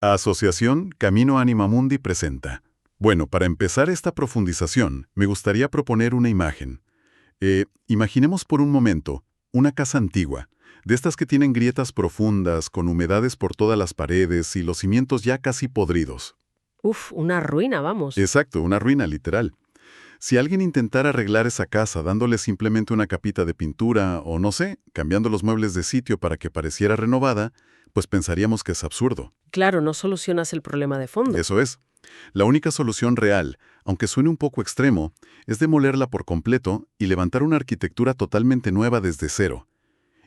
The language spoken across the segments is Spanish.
Asociación Camino Anima Mundi presenta. Bueno, para empezar esta profundización, me gustaría proponer una imagen. Imaginemos por un momento una casa antigua, de estas que tienen grietas profundas, con humedades por todas las paredes y los cimientos ya casi podridos. Uf, una ruina, vamos. Exacto, una ruina literal. Si alguien intentara arreglar esa casa dándole simplemente una capita de pintura o no sé, cambiando los muebles de sitio para que pareciera renovada, pues pensaríamos que es absurdo. Claro, no solucionas el problema de fondo. Eso es. La única solución real, aunque suene un poco extremo, es demolerla por completo y levantar una arquitectura totalmente nueva desde cero.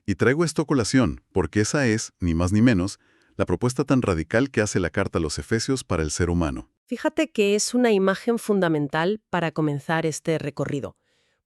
Y traigo esto a colación, porque esa es, ni más ni menos, la propuesta tan radical que hace la carta a los Efesios para el ser humano. Fíjate que es una imagen fundamental para comenzar este recorrido.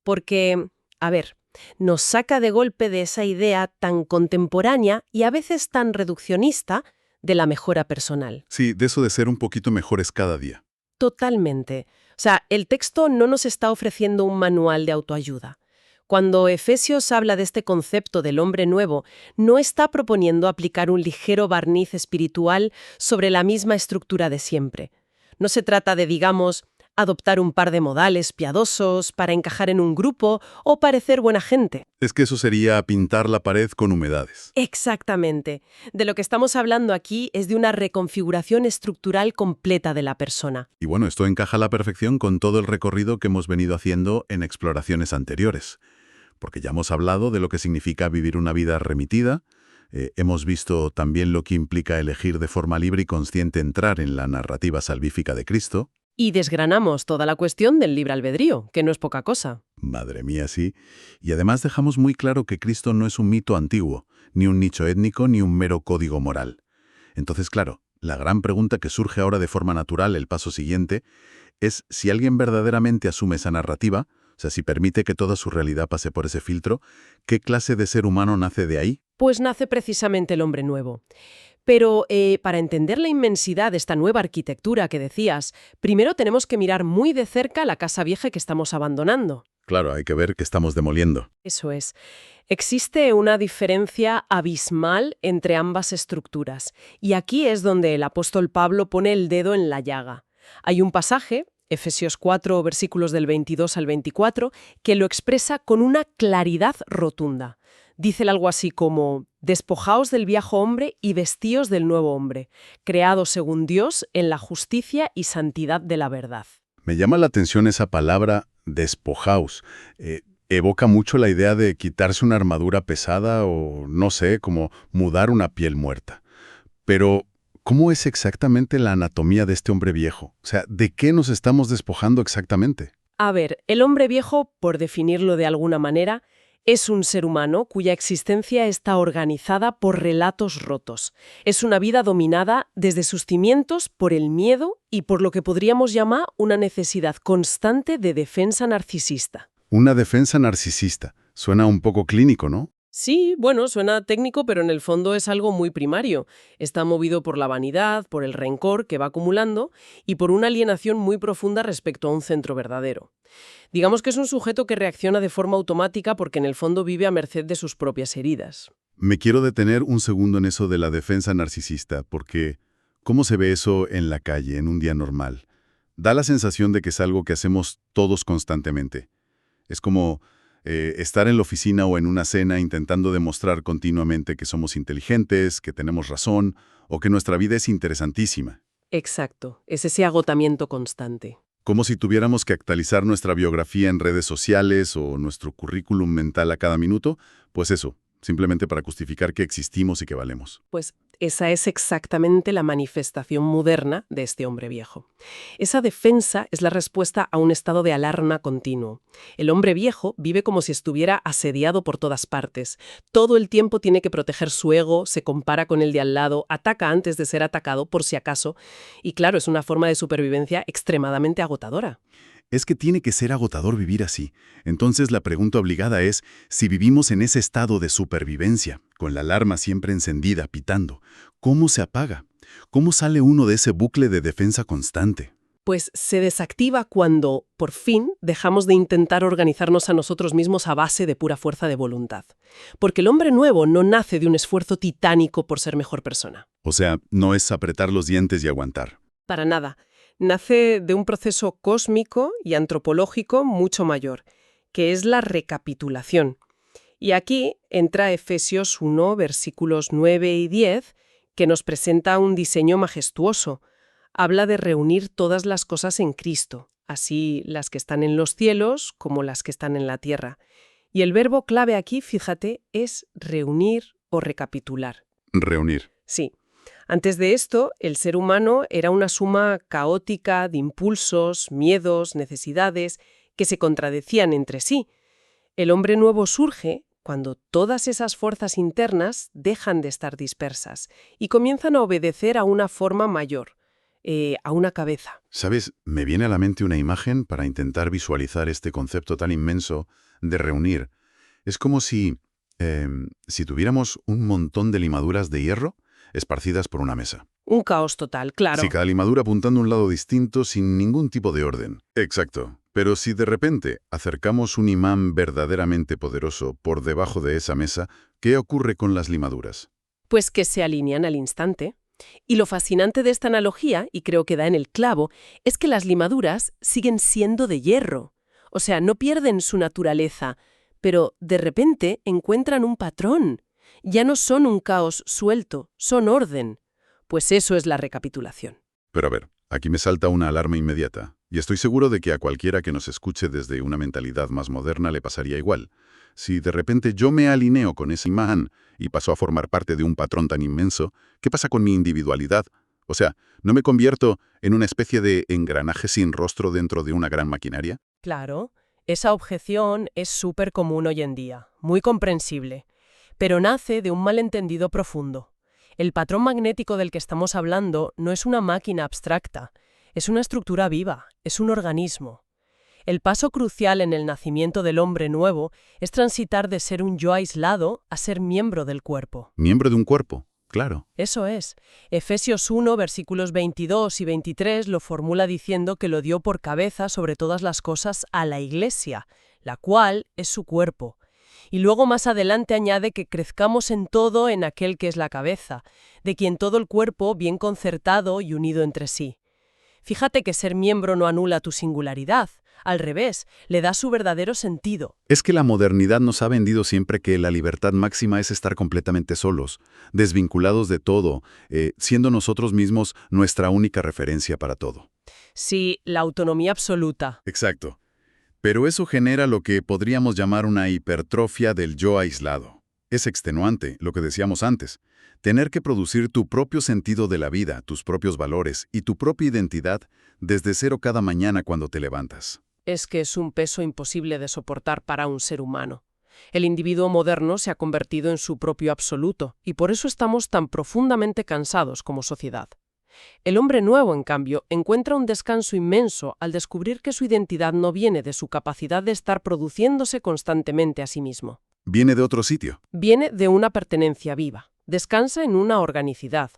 Porque, a ver, nos saca de golpe de esa idea tan contemporánea y a veces tan reduccionista de la mejora personal. Sí, de eso de ser un poquito mejores cada día. Totalmente. O sea, el texto no nos está ofreciendo un manual de autoayuda. Cuando Efesios habla de este concepto del hombre nuevo, no está proponiendo aplicar un ligero barniz espiritual sobre la misma estructura de siempre. No se trata de, digamos, adoptar un par de modales piadosos para encajar en un grupo o parecer buena gente. Es que eso sería pintar la pared con humedades. Exactamente. De lo que estamos hablando aquí es de una reconfiguración estructural completa de la persona. Y bueno, esto encaja a la perfección con todo el recorrido que hemos venido haciendo en exploraciones anteriores. Porque ya hemos hablado de lo que significa vivir una vida remitida, hemos visto también lo que implica elegir de forma libre y consciente entrar en la narrativa salvífica de Cristo. Y desgranamos toda la cuestión del libre albedrío, que no es poca cosa. Madre mía, sí. Y además dejamos muy claro que Cristo no es un mito antiguo, ni un nicho étnico, ni un mero código moral. Entonces, claro, la gran pregunta que surge ahora de forma natural, el paso siguiente, es si alguien verdaderamente asume esa narrativa, o sea, si permite que toda su realidad pase por ese filtro, ¿qué clase de ser humano nace de ahí? Pues nace precisamente el hombre nuevo. Pero para entender la inmensidad de esta nueva arquitectura que decías, primero tenemos que mirar muy de cerca la casa vieja que estamos abandonando. Claro, hay que ver que estamos demoliendo. Eso es. Existe una diferencia abismal entre ambas estructuras, y aquí es donde el apóstol Pablo pone el dedo en la llaga. Hay un pasaje, Efesios 4, versículos del 22 al 24, que lo expresa con una claridad rotunda. Dice algo así como: despojaos del viejo hombre y vestíos del nuevo hombre, creado según Dios en la justicia y santidad de la verdad. Me llama la atención esa palabra, despojaos. Evoca mucho la idea de quitarse una armadura pesada o, no sé, como mudar una piel muerta. Pero, ¿cómo es exactamente la anatomía de este hombre viejo? O sea, ¿de qué nos estamos despojando exactamente? A ver, el hombre viejo, por definirlo de alguna manera, es un ser humano cuya existencia está organizada por relatos rotos. Es una vida dominada desde sus cimientos por el miedo y por lo que podríamos llamar una necesidad constante de defensa narcisista. Una defensa narcisista. Suena un poco clínico, ¿no? Sí, bueno, suena técnico, pero en el fondo es algo muy primario. Está movido por la vanidad, por el rencor que va acumulando y por una alienación muy profunda respecto a un centro verdadero. Digamos que es un sujeto que reacciona de forma automática porque en el fondo vive a merced de sus propias heridas. Me quiero detener un segundo en eso de la defensa narcisista, porque ¿cómo se ve eso en la calle, en un día normal? Da la sensación de que es algo que hacemos todos constantemente. Es como estar en la oficina o en una cena intentando demostrar continuamente que somos inteligentes, que tenemos razón o que nuestra vida es interesantísima. Exacto, es ese agotamiento constante. Como si tuviéramos que actualizar nuestra biografía en redes sociales o nuestro currículum mental a cada minuto, pues eso, simplemente para justificar que existimos y que valemos. Pues esa es exactamente la manifestación moderna de este hombre viejo. Esa defensa es la respuesta a un estado de alarma continuo. El hombre viejo vive como si estuviera asediado por todas partes. Todo el tiempo tiene que proteger su ego, se compara con el de al lado, ataca antes de ser atacado por si acaso. Y claro, es una forma de supervivencia extremadamente agotadora. Es que tiene que ser agotador vivir así. Entonces la pregunta obligada es, si vivimos en ese estado de supervivencia, con la alarma siempre encendida, pitando, ¿cómo se apaga? ¿Cómo sale uno de ese bucle de defensa constante? Pues se desactiva cuando, por fin, dejamos de intentar organizarnos a nosotros mismos a base de pura fuerza de voluntad. Porque el hombre nuevo no nace de un esfuerzo titánico por ser mejor persona. O sea, no es apretar los dientes y aguantar. Para nada. Nace de un proceso cósmico y antropológico mucho mayor, que es la recapitulación. Y aquí entra Efesios 1, versículos 9 y 10, que nos presenta un diseño majestuoso. Habla de reunir todas las cosas en Cristo, así las que están en los cielos como las que están en la tierra. Y el verbo clave aquí, fíjate, es reunir o recapitular. Reunir. Sí. Antes de esto, el ser humano era una suma caótica de impulsos, miedos, necesidades, que se contradecían entre sí. El hombre nuevo surge cuando todas esas fuerzas internas dejan de estar dispersas y comienzan a obedecer a una forma mayor, a una cabeza. ¿Sabes? Me viene a la mente una imagen para intentar visualizar este concepto tan inmenso de reunir. Es como si tuviéramos un montón de limaduras de hierro esparcidas por una mesa. Un caos total, claro. Sí, cada limadura apuntando a un lado distinto sin ningún tipo de orden. Exacto. Pero si de repente acercamos un imán verdaderamente poderoso por debajo de esa mesa, ¿qué ocurre con las limaduras? Pues que se alinean al instante. Y lo fascinante de esta analogía, y creo que da en el clavo, es que las limaduras siguen siendo de hierro. O sea, no pierden su naturaleza, pero de repente encuentran un patrón. Ya no son un caos suelto, son orden. Pues eso es la recapitulación. Pero a ver, aquí me salta una alarma inmediata. Y estoy seguro de que a cualquiera que nos escuche desde una mentalidad más moderna le pasaría igual. Si de repente yo me alineo con ese imán y paso a formar parte de un patrón tan inmenso, ¿qué pasa con mi individualidad? O sea, ¿no me convierto en una especie de engranaje sin rostro dentro de una gran maquinaria? Claro, esa objeción es súper común hoy en día, muy comprensible, pero nace de un malentendido profundo. El patrón magnético del que estamos hablando no es una máquina abstracta, es una estructura viva, es un organismo. El paso crucial en el nacimiento del hombre nuevo es transitar de ser un yo aislado a ser miembro del cuerpo. Miembro de un cuerpo, claro. Eso es. Efesios 1, versículos 22 y 23 lo formula diciendo que lo dio por cabeza sobre todas las cosas a la Iglesia, la cual es su cuerpo. Y luego más adelante añade que crezcamos en todo en aquel que es la cabeza, de quien todo el cuerpo bien concertado y unido entre sí. Fíjate que ser miembro no anula tu singularidad, al revés, le da su verdadero sentido. Es que la modernidad nos ha vendido siempre que la libertad máxima es estar completamente solos, desvinculados de todo, siendo nosotros mismos nuestra única referencia para todo. Sí, la autonomía absoluta. Exacto. Pero eso genera lo que podríamos llamar una hipertrofia del yo aislado. Es extenuante, lo que decíamos antes. Tener que producir tu propio sentido de la vida, tus propios valores y tu propia identidad desde cero cada mañana cuando te levantas. Es que es un peso imposible de soportar para un ser humano. El individuo moderno se ha convertido en su propio absoluto, y por eso estamos tan profundamente cansados como sociedad. El hombre nuevo, en cambio, encuentra un descanso inmenso al descubrir que su identidad no viene de su capacidad de estar produciéndose constantemente a sí mismo. Viene de otro sitio. Viene de una pertenencia viva. Descansa en una organicidad.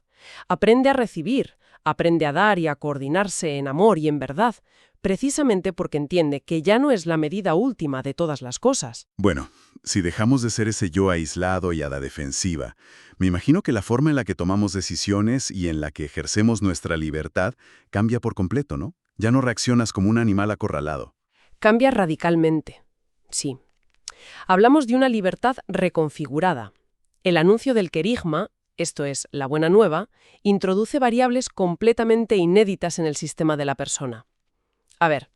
Aprende a recibir, aprende a dar y a coordinarse en amor y en verdad, precisamente porque entiende que ya no es la medida última de todas las cosas. Bueno, si dejamos de ser ese yo aislado y a la defensiva, me imagino que la forma en la que tomamos decisiones y en la que ejercemos nuestra libertad cambia por completo, ¿no? Ya no reaccionas como un animal acorralado. Cambia radicalmente. Sí. Hablamos de una libertad reconfigurada. El anuncio del querigma, esto es, la buena nueva, introduce variables completamente inéditas en el sistema de la persona. A ver,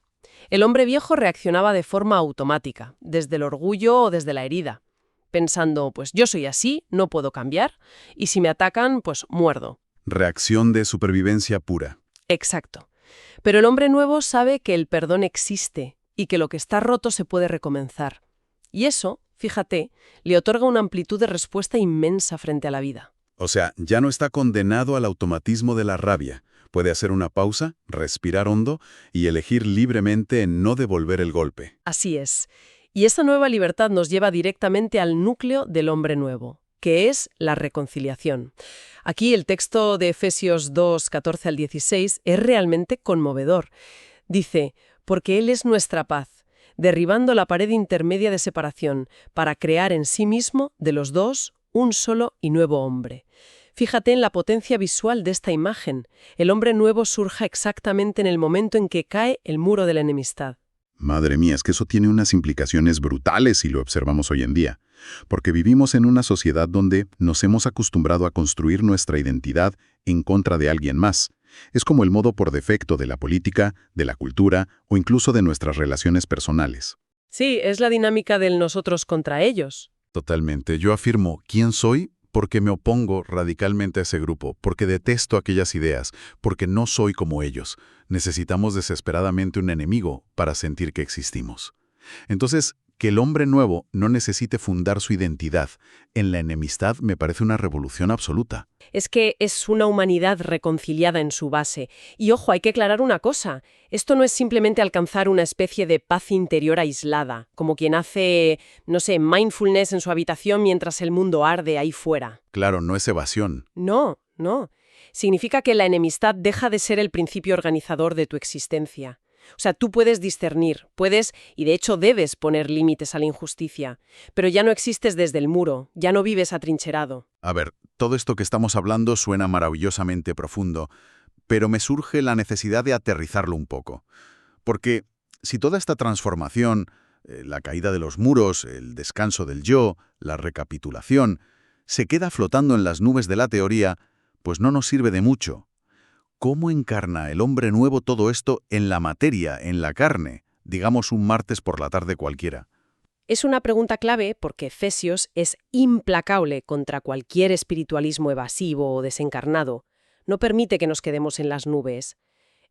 el hombre viejo reaccionaba de forma automática, desde el orgullo o desde la herida, pensando, pues yo soy así, no puedo cambiar, y si me atacan, pues muerdo. Reacción de supervivencia pura. Exacto. Pero el hombre nuevo sabe que el perdón existe y que lo que está roto se puede recomenzar. Y eso, fíjate, le otorga una amplitud de respuesta inmensa frente a la vida. O sea, ya no está condenado al automatismo de la rabia. Puede hacer una pausa, respirar hondo y elegir libremente en no devolver el golpe. Así es. Y esta nueva libertad nos lleva directamente al núcleo del hombre nuevo, que es la reconciliación. Aquí el texto de Efesios 2, 14 al 16 es realmente conmovedor. Dice, porque Él es nuestra paz, derribando la pared intermedia de separación, para crear en sí mismo, de los dos, un solo y nuevo hombre. Fíjate en la potencia visual de esta imagen. El hombre nuevo surge exactamente en el momento en que cae el muro de la enemistad. Madre mía, es que eso tiene unas implicaciones brutales si lo observamos hoy en día, porque vivimos en una sociedad donde nos hemos acostumbrado a construir nuestra identidad en contra de alguien más. Es como el modo por defecto de la política, de la cultura o incluso de nuestras relaciones personales. Sí, es la dinámica del nosotros contra ellos. Totalmente. Yo afirmo quién soy porque me opongo radicalmente a ese grupo, porque detesto aquellas ideas, porque no soy como ellos. Necesitamos desesperadamente un enemigo para sentir que existimos. Entonces, que el hombre nuevo no necesite fundar su identidad en la enemistad me parece una revolución absoluta. Es que es una humanidad reconciliada en su base. Y ojo, hay que aclarar una cosa. Esto no es simplemente alcanzar una especie de paz interior aislada, como quien hace, no sé, mindfulness en su habitación mientras el mundo arde ahí fuera. Claro, no es evasión. No, no. Significa que la enemistad deja de ser el principio organizador de tu existencia. O sea, tú puedes discernir, puedes, y de hecho debes poner límites a la injusticia, pero ya no existes desde el muro, ya no vives atrincherado. A ver, todo esto que estamos hablando suena maravillosamente profundo, pero me surge la necesidad de aterrizarlo un poco. Porque si toda esta transformación, la caída de los muros, el descanso del yo, la recapitulación, se queda flotando en las nubes de la teoría, pues no nos sirve de mucho. ¿Cómo encarna el hombre nuevo todo esto en la materia, en la carne, digamos un martes por la tarde cualquiera? Es una pregunta clave porque Efesios es implacable contra cualquier espiritualismo evasivo o desencarnado. No permite que nos quedemos en las nubes.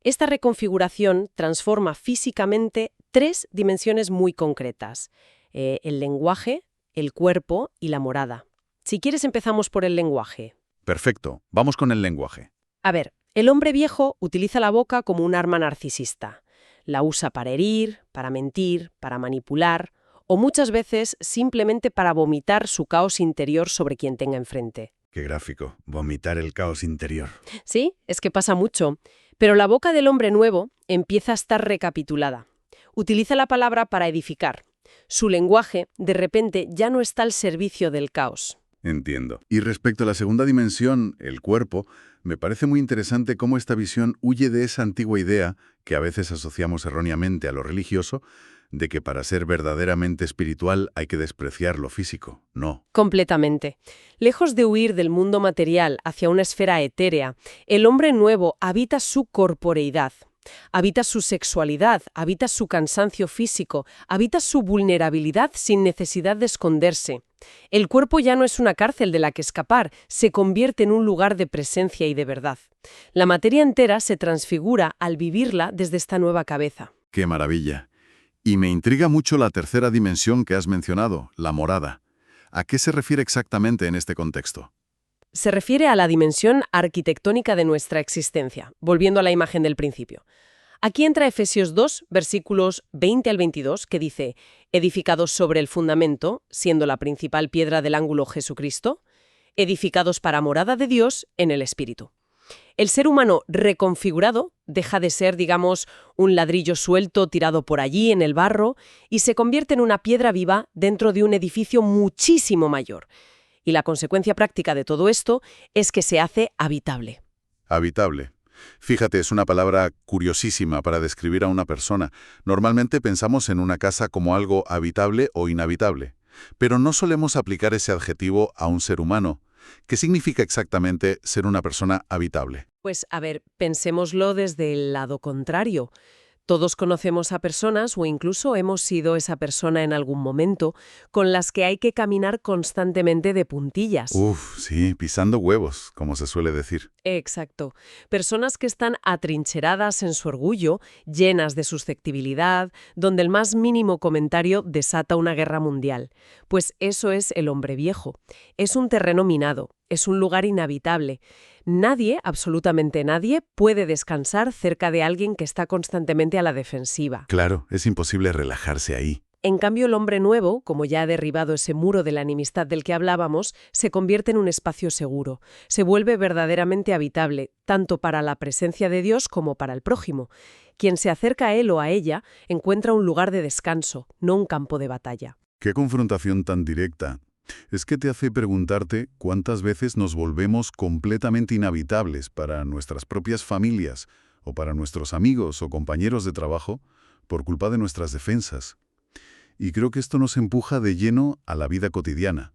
Esta reconfiguración transforma físicamente 3 dimensiones muy concretas: el lenguaje, el cuerpo y la morada. Si quieres, empezamos por el lenguaje. Perfecto, vamos con el lenguaje. A ver, el hombre viejo utiliza la boca como un arma narcisista. La usa para herir, para mentir, para manipular, o muchas veces simplemente para vomitar su caos interior sobre quien tenga enfrente. Qué gráfico, vomitar el caos interior. Sí, es que pasa mucho. Pero la boca del hombre nuevo empieza a estar recapitulada. Utiliza la palabra para edificar. Su lenguaje, de repente, ya no está al servicio del caos. Entiendo. Y respecto a la segunda dimensión, el cuerpo, me parece muy interesante cómo esta visión huye de esa antigua idea, que a veces asociamos erróneamente a lo religioso, de que para ser verdaderamente espiritual hay que despreciar lo físico. No. Completamente. Lejos de huir del mundo material hacia una esfera etérea, el hombre nuevo habita su corporeidad. Habita su sexualidad, habita su cansancio físico, habita su vulnerabilidad sin necesidad de esconderse. El cuerpo ya no es una cárcel de la que escapar, se convierte en un lugar de presencia y de verdad. La materia entera se transfigura al vivirla desde esta nueva cabeza. ¡Qué maravilla! Y me intriga mucho la tercera dimensión que has mencionado, la morada. ¿A qué se refiere exactamente en este contexto? Se refiere a la dimensión arquitectónica de nuestra existencia, volviendo a la imagen del principio. Aquí entra Efesios 2, versículos 20 al 22, que dice: edificados sobre el fundamento, siendo la principal piedra del ángulo Jesucristo, edificados para morada de Dios en el Espíritu. El ser humano reconfigurado deja de ser, digamos, un ladrillo suelto tirado por allí en el barro y se convierte en una piedra viva dentro de un edificio muchísimo mayor. Y la consecuencia práctica de todo esto es que se hace habitable. Habitable. Fíjate, es una palabra curiosísima para describir a una persona. Normalmente pensamos en una casa como algo habitable o inhabitable, pero no solemos aplicar ese adjetivo a un ser humano. ¿Qué significa exactamente ser una persona habitable? Pues, a ver, pensémoslo desde el lado contrario. Todos conocemos a personas, o incluso hemos sido esa persona en algún momento, con las que hay que caminar constantemente de puntillas. Uf, sí, pisando huevos, como se suele decir. Exacto. Personas que están atrincheradas en su orgullo, llenas de susceptibilidad, donde el más mínimo comentario desata una guerra mundial. Pues eso es el hombre viejo. Es un terreno minado, es un lugar inhabitable. Nadie, absolutamente nadie, puede descansar cerca de alguien que está constantemente a la defensiva. Claro, es imposible relajarse ahí. En cambio, el hombre nuevo, como ya ha derribado ese muro de la enemistad del que hablábamos, se convierte en un espacio seguro. Se vuelve verdaderamente habitable, tanto para la presencia de Dios como para el prójimo. Quien se acerca a él o a ella encuentra un lugar de descanso, no un campo de batalla. Qué confrontación tan directa. Es que te hace preguntarte cuántas veces nos volvemos completamente inhabitables para nuestras propias familias o para nuestros amigos o compañeros de trabajo por culpa de nuestras defensas. Y creo que esto nos empuja de lleno a la vida cotidiana.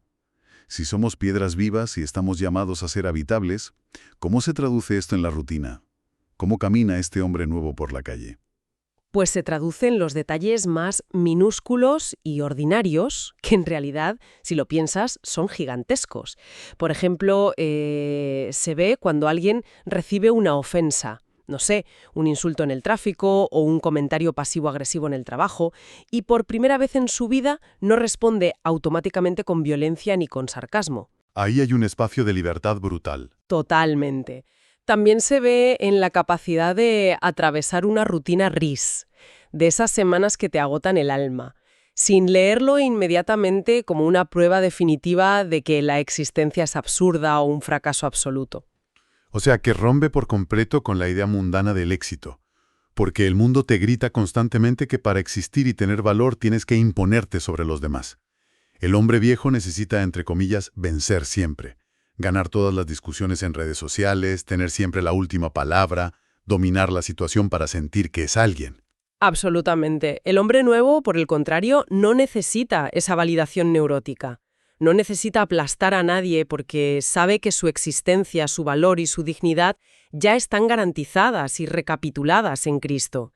Si somos piedras vivas y estamos llamados a ser habitables, ¿cómo se traduce esto en la rutina? ¿Cómo camina este hombre nuevo por la calle? Pues se traduce en los detalles más minúsculos y ordinarios, que en realidad, si lo piensas, son gigantescos. Por ejemplo, se ve cuando alguien recibe una ofensa, no sé, un insulto en el tráfico o un comentario pasivo-agresivo en el trabajo, y por primera vez en su vida no responde automáticamente con violencia ni con sarcasmo. Ahí hay un espacio de libertad brutal. Totalmente. También se ve en la capacidad de atravesar una rutina RIS, de esas semanas que te agotan el alma, sin leerlo inmediatamente como una prueba definitiva de que la existencia es absurda o un fracaso absoluto. O sea, que rompe por completo con la idea mundana del éxito. Porque el mundo te grita constantemente que para existir y tener valor tienes que imponerte sobre los demás. El hombre viejo necesita, entre comillas, vencer siempre. Ganar todas las discusiones en redes sociales, tener siempre la última palabra, dominar la situación para sentir que es alguien. Absolutamente. El hombre nuevo, por el contrario, no necesita esa validación neurótica. No necesita aplastar a nadie porque sabe que su existencia, su valor y su dignidad ya están garantizadas y recapituladas en Cristo.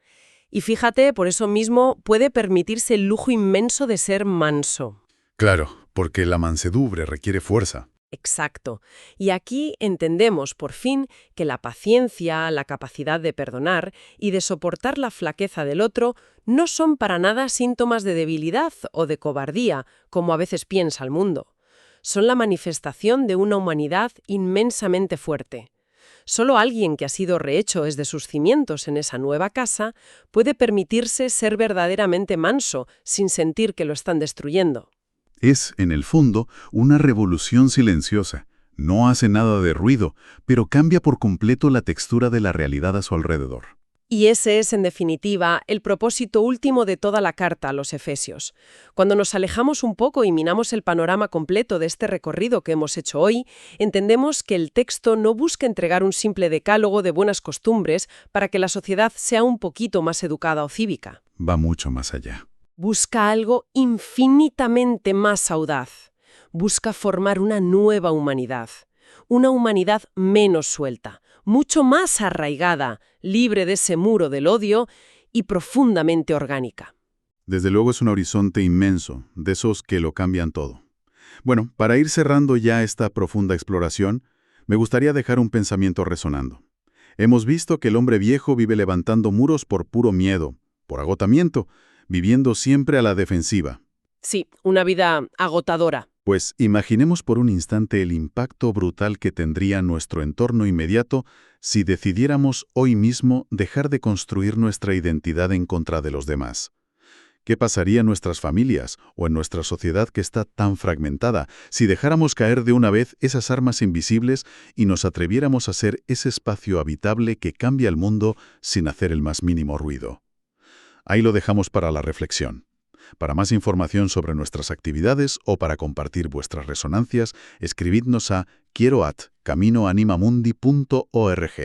Y fíjate, por eso mismo puede permitirse el lujo inmenso de ser manso. Claro, porque la mansedumbre requiere fuerza. Exacto. Y aquí entendemos, por fin, que la paciencia, la capacidad de perdonar y de soportar la flaqueza del otro no son para nada síntomas de debilidad o de cobardía, como a veces piensa el mundo. Son la manifestación de una humanidad inmensamente fuerte. Solo alguien que ha sido rehecho desde sus cimientos en esa nueva casa puede permitirse ser verdaderamente manso sin sentir que lo están destruyendo. Es, en el fondo, una revolución silenciosa. No hace nada de ruido, pero cambia por completo la textura de la realidad a su alrededor. Y ese es, en definitiva, el propósito último de toda la carta a los Efesios. Cuando nos alejamos un poco y miramos el panorama completo de este recorrido que hemos hecho hoy, entendemos que el texto no busca entregar un simple decálogo de buenas costumbres para que la sociedad sea un poquito más educada o cívica. Va mucho más allá. Busca algo infinitamente más audaz. Busca formar una nueva humanidad. Una humanidad menos suelta, mucho más arraigada, libre de ese muro del odio y profundamente orgánica. Desde luego es un horizonte inmenso, de esos que lo cambian todo. Bueno, para ir cerrando ya esta profunda exploración, me gustaría dejar un pensamiento resonando. Hemos visto que el hombre viejo vive levantando muros por puro miedo, por agotamiento, viviendo siempre a la defensiva. Sí, una vida agotadora. Pues imaginemos por un instante el impacto brutal que tendría nuestro entorno inmediato si decidiéramos hoy mismo dejar de construir nuestra identidad en contra de los demás. ¿Qué pasaría en nuestras familias o en nuestra sociedad que está tan fragmentada si dejáramos caer de una vez esas armas invisibles y nos atreviéramos a ser ese espacio habitable que cambia el mundo sin hacer el más mínimo ruido? Ahí lo dejamos para la reflexión. Para más información sobre nuestras actividades o para compartir vuestras resonancias, escribidnos a quiero@caminoanimamundi.org.